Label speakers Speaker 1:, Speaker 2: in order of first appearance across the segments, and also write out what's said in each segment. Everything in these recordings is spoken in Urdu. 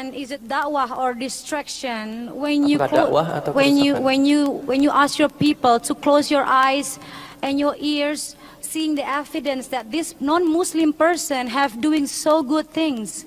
Speaker 1: And is it da'wah or distraction when you
Speaker 2: Apakah dakwah atau
Speaker 1: when you
Speaker 2: kerusakan?
Speaker 1: when you ask your people to close your eyes and your ears, seeing the evidence that this non-Muslim person have doing so good things?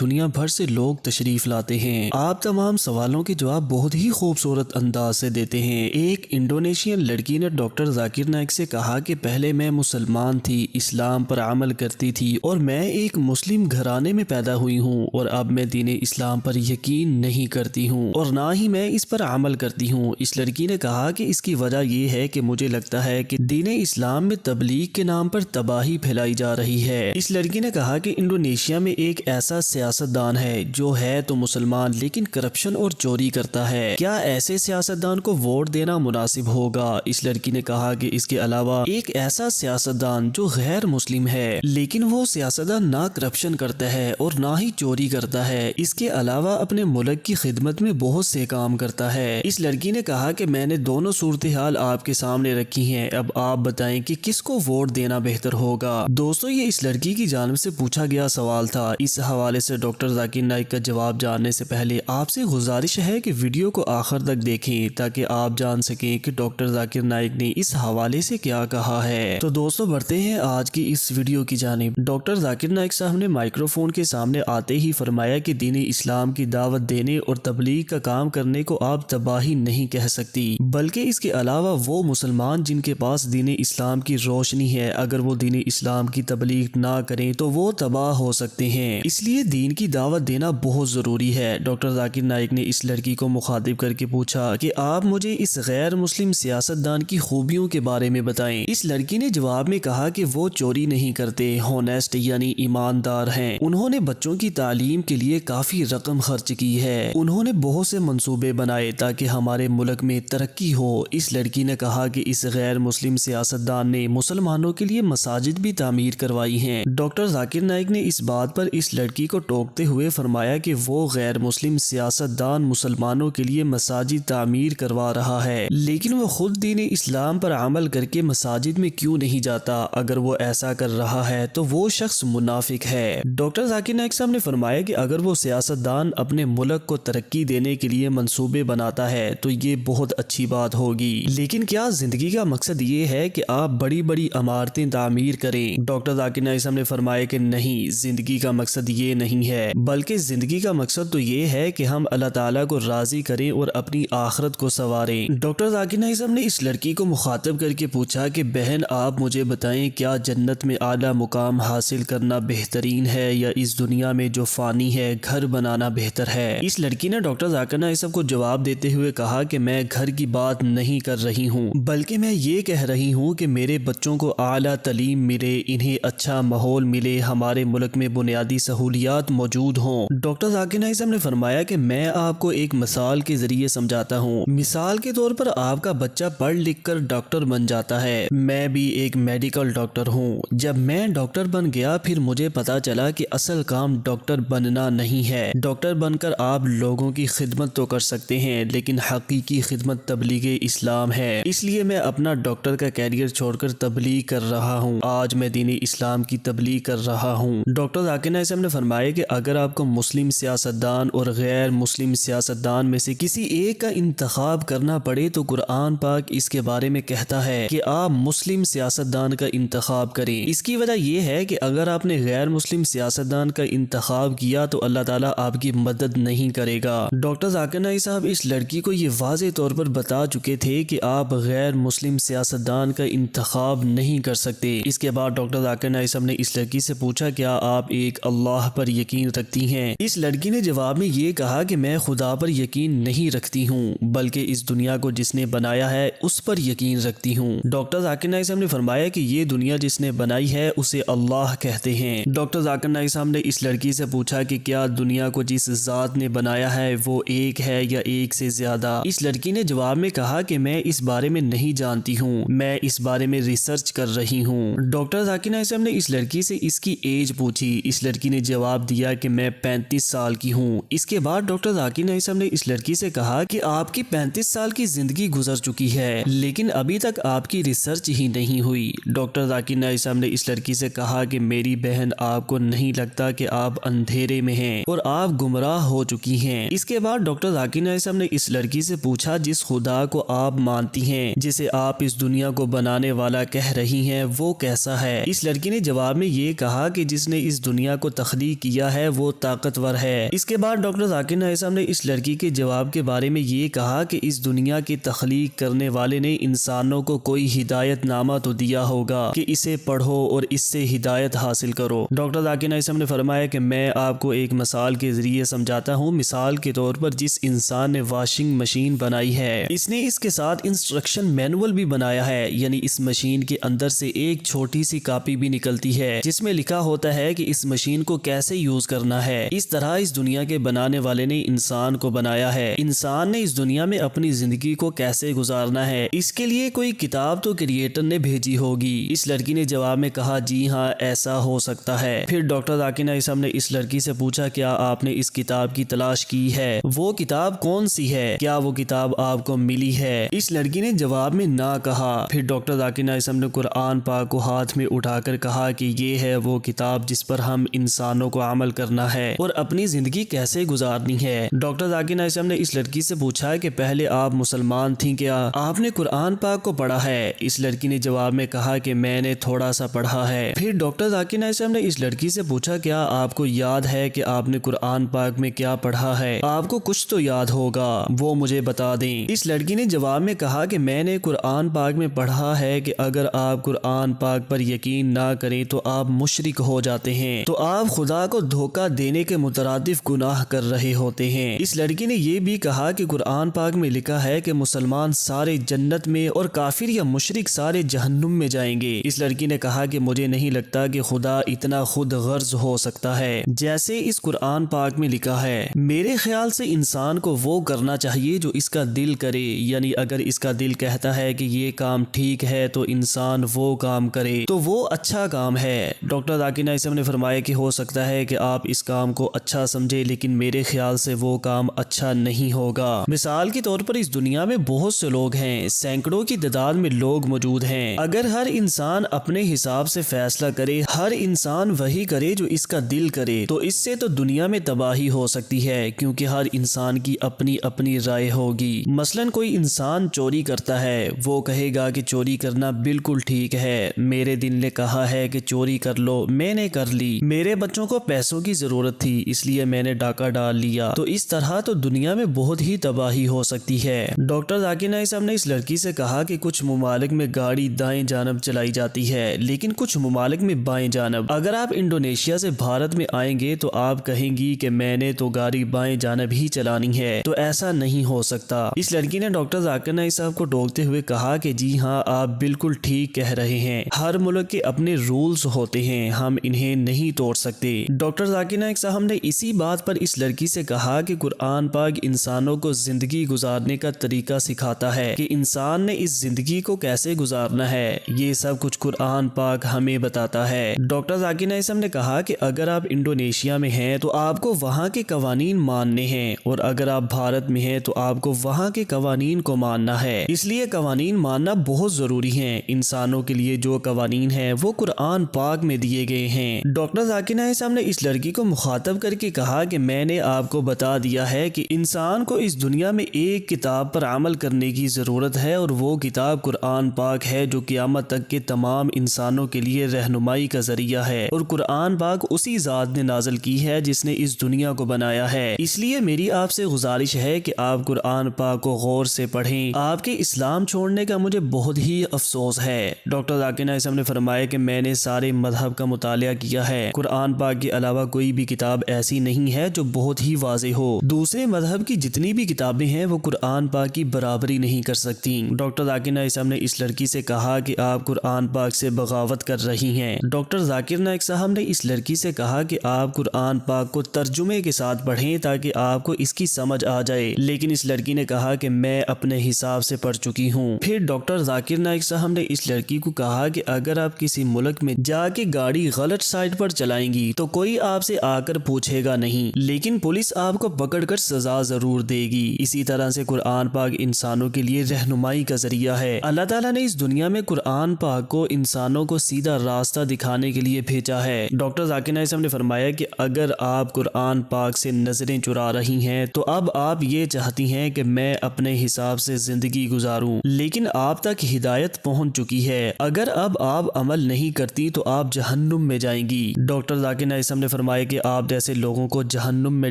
Speaker 3: دنیا بھر سے لوگ تشریف لاتے ہیں۔ آپ تمام سوالوں کے جواب بہت ہی خوبصورت انداز سے دیتے ہیں۔ ایک انڈونیشین لڑکی نے ڈاکٹر ذاکر نائک سے کہا کہ پہلے میں مسلمان تھی، اسلام پر عمل کرتی تھی اور میں ایک مسلم گھرانے میں پیدا ہوئی ہوں، اور اب میں دین اسلام پر یقین نہیں کرتی ہوں اور نہ ہی میں اس پر عمل کرتی ہوں۔ اس لڑکی نے کہا کہ اس کی وجہ یہ ہے کہ مجھے لگتا ہے کہ دین اسلام میں تبلیغ کے نام پر تباہی پھیلائی جا رہی ہے۔ اس لڑکی نے کہا کہ انڈونیشیا میں ایک ایسا سیاستدان ہے جو ہے تو مسلمان لیکن کرپشن اور چوری کرتا ہے، کیا ایسے سیاستدان کو ووٹ دینا مناسب ہوگا؟ اس لڑکی نے کہا کہ اس کے علاوہ ایک ایسا سیاستدان جو غیر مسلم ہے لیکن وہ سیاستدان نہ کرپشن کرتا ہے اور نہ ہی چوری کرتا ہے، اس کے علاوہ اپنے ملک کی خدمت میں بہت سے کام کرتا ہے۔ اس لڑکی نے کہا کہ میں نے دونوں صورتحال آپ کے سامنے رکھی ہیں، اب آپ بتائیں کہ کس کو ووٹ دینا بہتر ہوگا۔ دوستو، یہ اس لڑکی کی جانب سے پوچھا گیا سوال تھا۔ اس حوالے سے ڈاکٹر ذاکر نائک کا جواب جاننے سے پہلے آپ سے گزارش ہے کہ ویڈیو کو آخر تک دیکھیں تاکہ آپ جان سکیں کہ ڈاکٹر ذاکر نائک نے اس حوالے سے کیا کہا ہے۔ تو دوستو، بڑھتے ہیں آج کی اس ویڈیو کی جانب۔ ڈاکٹر ذاکر نائک صاحب نے مائکرو فون کے سامنے آتے ہی فرمایا کہ دین اسلام کی دعوت دینے اور تبلیغ کا کام کرنے کو آپ تباہی نہیں کہہ سکتی، بلکہ اس کے علاوہ وہ مسلمان جن کے پاس دین اسلام کی روشنی ہے، اگر وہ دین اسلام کی تبلیغ نہ کریں تو وہ تباہ ہو سکتے ہیں، اس لیے دین کی دعوت دینا بہت ضروری ہے۔ ڈاکٹر ذاکر نائک نے اس لڑکی کو مخاطب کر کے پوچھا کہ آپ مجھے اس غیر مسلم سیاستدان کی خوبیوں کے بارے میں بتائیں۔ اس لڑکی نے جواب میں کہا کہ وہ چوری نہیں کرتے، ہونیسٹ یعنی ایماندار ہیں، انہوں نے بچوں کی تعلیم کے لیے کافی رقم خرچ کی ہے، انہوں نے بہت سے منصوبے بنائے تاکہ ہمارے ملک میں ترقی ہو۔ اس لڑکی نے کہا کہ اس غیر مسلم سیاستدان نے مسلمانوں کے لیے مساجد بھی تعمیر کروائی ہیں۔ ڈاکٹر ذاکر نائک نے اس بات پر اس لڑکی کو ٹوکتے ہوئے فرمایا کہ وہ غیر مسلم سیاستدان مسلمانوں کے لیے مساجد تعمیر کروا رہا ہے، لیکن وہ خود دین اسلام پر عمل کر کے مساجد میں کیوں نہیں جاتا؟ اگر وہ ایسا کر رہا ہے تو وہ شخص منافق ہے۔ ڈاکٹر ذاکر نائک صاحب نے فرمایا کہ اگر وہ سیاستدان اپنے ملک کو ترقی دینے کے لیے منصوبے بناتا ہے تو یہ بہت اچھی بات ہوگی، لیکن کیا زندگی کا مقصد یہ ہے کہ آپ بڑی بڑی عمارتیں تعمیر کریں؟ ڈاکٹر ذاکر نائک صاحب نے فرمایا کہ نہیں، زندگی کا مقصد یہ نہیں ہے، بلکہ زندگی کا مقصد تو یہ ہے کہ ہم اللہ تعالیٰ کو راضی کریں اور اپنی آخرت کو سنواریں۔ ڈاکٹر ذاکر نائک صاحب نے اس لڑکی کو مخاطب کر کے پوچھا کہ بہن، آپ مجھے بتائیں، کیا جنت میں اعلیٰ مقام حاصل کرنا بہترین ہے یا اس دنیا میں جو فانی ہے گھر بنانا بہتر ہے؟ اس لڑکی نے ڈاکٹر ذاکر نائک صاحب کو جواب دیتے ہوئے کہا کہ میں گھر کی بات نہیں کر رہی ہوں، بلکہ میں یہ کہہ رہی ہوں کہ میرے بچوں کو اعلیٰ تعلیم ملے، انہیں اچھا ماحول ملے، ہمارے ملک میں بنیادی سہولیات موجود ہوں۔ ڈاکٹر ذاکر نائک صاحب نے فرمایا کہ میں آپ کو ایک مثال کے ذریعے سمجھاتا ہوں۔ مثال کے طور پر آپ کا بچہ پڑھ لکھ کر ڈاکٹر بن جاتا ہے، میں بھی ایک میڈیکل ڈاکٹر ہوں۔ جب میں ڈاکٹر بن گیا پھر مجھے پتا چلا کہ اصل کام ڈاکٹر بننا نہیں ہے۔ ڈاکٹر بن کر آپ لوگوں کی خدمت تو کر سکتے ہیں، لیکن حقیقی خدمت تبلیغ اسلام ہے، اس لیے میں اپنا ڈاکٹر کا کیریئر چھوڑ کر تبلیغ کر رہا ہوں، آج میں دین اسلام کی تبلیغ کر رہا ہوں۔ ڈاکٹر ذاکر نائک صاحب نے فرمایا کہ اگر آپ کو مسلم سیاستدان اور غیر مسلم سیاستدان میں سے کسی ایک کا انتخاب کرنا پڑے تو قرآن پاک اس کے بارے میں کہتا ہے کہ آپ مسلم سیاستدان کا انتخاب کریں۔ اس کی وجہ یہ ہے کہ اگر آپ نے غیر مسلم سیاستدان کا انتخاب کیا تو اللہ تعالیٰ آپ کی مدد نہیں کرے گا۔ ڈاکٹر ذاکر نائک صاحب اس لڑکی کو یہ واضح طور پر بتا چکے تھے کہ آپ غیر مسلم سیاستدان کا انتخاب نہیں کر سکتے۔ اس کے بعد ڈاکٹر ذاکر نائک صاحب نے اس لڑکی سے پوچھا کیا آپ ایک اللہ پر یقین رکھتی ہیں؟ اس لڑکی نے جواب میں یہ کہا کہ میں خدا پر یقین نہیں رکھتی ہوں، بلکہ اس دنیا کو جس نے بنایا ہے اس پر یقین رکھتی ہوں۔ ڈاکٹر ذاکر نائک صاحب نے فرمایا کہ یہ دنیا جس نے بنائی ہے اسے اللہ کہتے ہیں۔ ڈاکٹر ذاکر نائک صاحب نے اس لڑکی سے پوچھا کہ کیا دنیا کو جس ذات نے بنایا ہے وہ ایک ہے یا ایک سے زیادہ؟ اس لڑکی لڑکی نے جواب میں کہا کہ میں اس بارے میں نہیں جانتی ہوں، میں اس بارے میں ریسرچ کر رہی ہوں۔ ڈاکٹر ذاکر نائک صاحب نے اس لڑکی سے اس کی ایج پوچھی۔ اس لڑکی نے جواب دیا کہ میں 35 سال کی ہوں۔ اس کے بعد ڈاکٹر ذاکر نائک صاحب نے اس لڑکی سے کہا کہ آپ کی 35 سال کی زندگی گزر چکی ہے لیکن ابھی تک آپ کی ریسرچ ہی نہیں ہوئی۔ ڈاکٹر ذاکر نائک صاحب نے اس لڑکی سے کہا کہ میری بہن آپ کو نہیں لگتا کہ آپ اندھیرے میں ہیں اور آپ گمراہ ہو چکی ہیں۔ اس کے بعد ڈاکٹر ذاکر نائک صاحب نے اس لڑکی سے پوچھا جس خدا کو آپ مانتی ہیں، جسے آپ اس دنیا کو بنانے والا کہہ رہی ہیں، وہ کیسا ہے؟ اس لڑکی نے جواب میں یہ کہا کہ جس نے اس دنیا کو تخلیق کیا ہے وہ طاقتور ہے۔ اس کے بعد ڈاکٹر ذاکر نائک صاحب نے اس لڑکی کے جواب کے بارے میں یہ کہا کہ اس دنیا کی تخلیق کرنے والے نے انسانوں کو کوئی ہدایت نامہ تو دیا ہوگا کہ اسے پڑھو اور اس سے ہدایت حاصل کرو۔ ڈاکٹر ذاکر نائک صاحب نے فرمایا کہ میں آپ کو ایک مثال کے ذریعے سمجھاتا ہوں۔ مثال کے طور پر جس انسان نے واشنگ مشین بنائی ہے، اس نے اس کے ساتھ انسٹرکشن مینول بھی بنایا ہے، یعنی اس مشین کے اندر سے ایک چھوٹی سی کاپی بھی نکلتی ہے جس میں لکھا ہوتا ہے کہ اس مشین کو کیسے یوز کرنا ہے۔ اس طرح اس دنیا کے بنانے والے نے انسان کو بنایا ہے۔ انسان نے اس دنیا میں اپنی زندگی کو کیسے گزارنا ہے، اس کے لیے کوئی کتاب تو کریٹر نے بھیجی ہوگی۔ اس لڑکی نے جواب میں کہا جی ہاں ایسا ہو سکتا ہے۔ پھر ڈاکٹر ذاکر نائک صاحب نے اس لڑکی سے پوچھا کیا آپ نے اس کتاب کی تلاش کی ہے؟ وہ کتاب کون سی ہے؟ کیا وہ کتاب آپ کو ملی ہے؟ اس لڑکی نے جواب میں نہ کہا۔ پھر ڈاکٹر ذاکر نائک صاحب نے قرآن پاک کو ہاتھ میں اٹھا کر کہا کہ یہ ہے وہ کتاب جس پر ہم انسانوں کو عمل کرنا ہے اور اپنی زندگی کیسے گزارنی ہے۔ ڈاکٹر ذاکر نائک صاحب نے اس لڑکی سے پوچھا کہ پہلے آپ مسلمان تھیں، کیا آپ نے قرآن پاک کو پڑھا ہے؟ اس لڑکی نے جواب میں کہا کہ میں نے تھوڑا سا پڑھا ہے۔ پھر ڈاکٹر ذاکر نائک صاحب نے اس لڑکی سے پوچھا کیا آپ کو یاد ہے کہ آپ نے قرآن پاک میں کیا پڑھا ہے؟ آپ کو کچھ تو یاد ہوگا، وہ مجھے بتا دیں۔ اس لڑکی نے جواب میں کہا کہ میں نے قرآن پاک میں پڑھا ہے کہ اگر آپ قرآن پاک پر یقین نہ کریں تو آپ مشرک ہو جاتے ہیں، تو آپ خدا کو دھوکہ دینے کے مترادف گناہ کر رہے ہوتے ہیں۔ اس لڑکی نے یہ بھی کہا کہ قرآن پاک میں لکھا ہے کہ مسلمان سارے جنت میں اور کافر یا مشرک سارے جہنم میں جائیں گے۔ اس لڑکی نے کہا کہ مجھے نہیں لگتا کہ خدا اتنا خود غرض ہو سکتا ہے جیسے اس قرآن پاک میں لکھا ہے۔ میرے خیال سے انسان کو وہ کرنا چاہیے جو اس کا دل کرے، یعنی اگر اس کا دل کہتا ہے کہ یہ کام ٹھیک ہے تو انسان وہ کام کرے تو وہ اچھا کام ہے۔ ڈاکٹر ذاکر نائک صاحب نے فرمایا کہ ہو سکتا ہے کہ آپ اس کام کو اچھا سمجھے لیکن میرے خیال سے وہ کام اچھا نہیں ہوگا۔ مثال کے طور پر اس دنیا میں بہت سے لوگ ہیں، سینکڑوں کی تعداد میں لوگ موجود ہیں۔ اگر ہر انسان اپنے حساب سے فیصلہ کرے، ہر انسان وہی کرے جو اس کا دل کرے، تو اس سے تو دنیا میں تباہی ہو سکتی ہے، کیونکہ ہر انسان کی اپنی اپنی رائے ہوگی۔ مثلاً کوئی انسان چوری کرتا ہے، وہ کہے گا کہ چوری کرنا بالکل ٹھیک ہے، میرے دل نے کہا ہے کہ چوری کر لو، میں نے کر لی، میرے بچوں کو پیسوں کی ضرورت تھی اس لیے میں نے ڈاکہ ڈال لیا۔ تو اس طرح تو دنیا میں بہت ہی تباہی ہو سکتی ہے۔ ڈاکٹر ذاکر نائک صاحب نے اس لڑکی سے کہا کہ کچھ ممالک میں گاڑی دائیں جانب چلائی جاتی ہے لیکن کچھ ممالک میں بائیں جانب۔ اگر آپ انڈونیشیا سے بھارت میں آئیں گے تو آپ کہیں گی کہ میں نے تو گاڑی بائیں جانب ہی چلانی ہے، تو ایسا نہیں ہو سکتا۔ اس لڑکی نے ڈاکٹر ذاکر نائک صاحب کو ٹوکتے ہوئے کہا کہ جی ہاں آپ بالکل ٹھیک کہہ رہے ہیں، ہر ملک کے اپنے رولز ہوتے ہیں، ہم انہیں نہیں توڑ سکتے۔ ڈاکٹر ذاکر نائک صاحب نے اسی بات پر اس لڑکی سے کہا کہ قرآن پاک انسانوں کو زندگی گزارنے کا طریقہ سکھاتا ہے کہ انسان نے اس زندگی کو کیسے گزارنا ہے، یہ سب کچھ قرآن پاک ہمیں بتاتا ہے۔ ڈاکٹر ذاکر نائک صاحب نے کہا کہ اگر آپ انڈونیشیا میں ہیں تو آپ کو وہاں کے قوانین ماننے ہیں اور اگر آپ بھارت میں ہیں تو آپ کو وہاں کے قوانین کو ماننا ہے، اس لیے قوانین ماننا بہت ضروری ہے۔ انسانوں کے لیے جو قوانین ہیں وہ قرآن پاک میں دیے گئے ہیں۔ ڈاکٹر ذاکر نائک صاحب نے اس لڑکی کو مخاطب کر کے کہا کہ میں نے آپ کو بتا دیا ہے کہ انسان کو اس دنیا میں ایک کتاب پر عمل کرنے کی ضرورت ہے اور وہ کتاب قرآن پاک ہے جو قیامت تک کے تمام انسانوں کے لیے رہنمائی کا ذریعہ ہے، اور قرآن پاک اسی ذات نے نازل کی ہے جس نے اس دنیا کو بنایا ہے۔ اس لیے میری آپ سے گزارش ہے کہ آپ قرآن پاک کو غور سے پڑھیں۔ آپ کے اسلام چھوڑنے کا مجھے بہت ہی افسوس ہے۔ ڈاکٹر ذاکر نائک صاحب نے فرمایا کہ میں نے سارے مذہب کا مطالعہ کیا ہے، قرآن پاک کے علاوہ کوئی بھی کتاب ایسی نہیں ہے جو بہت ہی واضح ہو۔ دوسرے مذہب کی جتنی بھی کتابیں ہیں وہ قرآن پاک کی برابری نہیں کر سکتی۔ ڈاکٹر ذاکر نائک صاحب نے اس لڑکی سے کہا کہ آپ قرآن پاک سے بغاوت کر رہی ہیں۔ ڈاکٹر ذاکر نائک صاحب نے اس لڑکی سے کہا کہ آپ قرآن پاک کو ترجمے کے ساتھ پڑھیں تاکہ آپ کو اس کی سمجھ آ جائے، لیکن اس لڑکی نے کہا کہ میں اپنے حساب سے پڑھ چکی ہوں۔ پھر ڈاکٹر ذاکر نائک صاحب نے اس لڑکی کو کہا کہ اگر آپ کسی ملک میں جا کے گاڑی غلط سائڈ پر چلائیں گی تو کوئی آپ سے آ کر پوچھے گا نہیں، لیکن پولیس آپ کو پکڑ کر سزا ضرور دے گی۔ اسی طرح سے قرآن پاک انسانوں کے لیے رہنمائی کا ذریعہ ہے۔ اللہ تعالیٰ نے اس دنیا میں قرآن پاک کو انسانوں کو سیدھا راستہ دکھانے کے لیے بھیجا ہے۔ ڈاکٹر ذاکر نائک صاحب نے فرمایا کہ اگر آپ قرآن پاک سے نظریں چرا رہی ہیں تو اب آپ یہ چاہتی ہیں کہ میں اپنے حساب سے زندگی گزاروں، لیکن آپ تک ہدایت پہنچ چکی ہے۔ اگر اب آپ عمل نہیں کرتی تو آپ جہنم میں جائیں گی۔ ڈاکٹر ذاکر نائک صاحب نے فرمایا کہ آپ جیسے لوگوں کو جہنم میں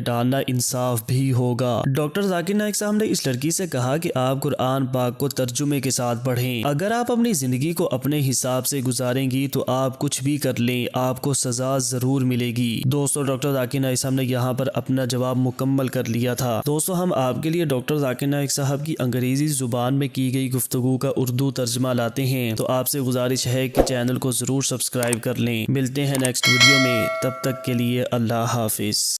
Speaker 3: ڈالنا انصاف بھی ہوگا۔ ڈاکٹر ذاکر نائک صاحب نے اس لڑکی سے کہا کہ آپ قرآن پاک کو ترجمے کے ساتھ پڑھیں۔ اگر آپ اپنی زندگی کو اپنے حساب سے گزاریں گی تو آپ کچھ بھی کر لیں، آپ کو سزا ضرور ملے گی۔ دوستو ڈاکٹر ذاکر نائک صاحب نے یہاں پر اپنا جواب مکمل کر لیا تھا۔ دوستو ہم آپ کے لیے ڈاکٹر ذاکر نائک صاحب کی انگریزی زبان میں کی گئی گفتگو کا اردو ترجمہ لاتے ہیں، تو آپ سے گزارش ہے کہ چینل کو ضرور سبسکرائب کر لیں۔ ملتے ہیں نیکسٹ ویڈیو میں، تب تک کے لیے اللہ حافظ۔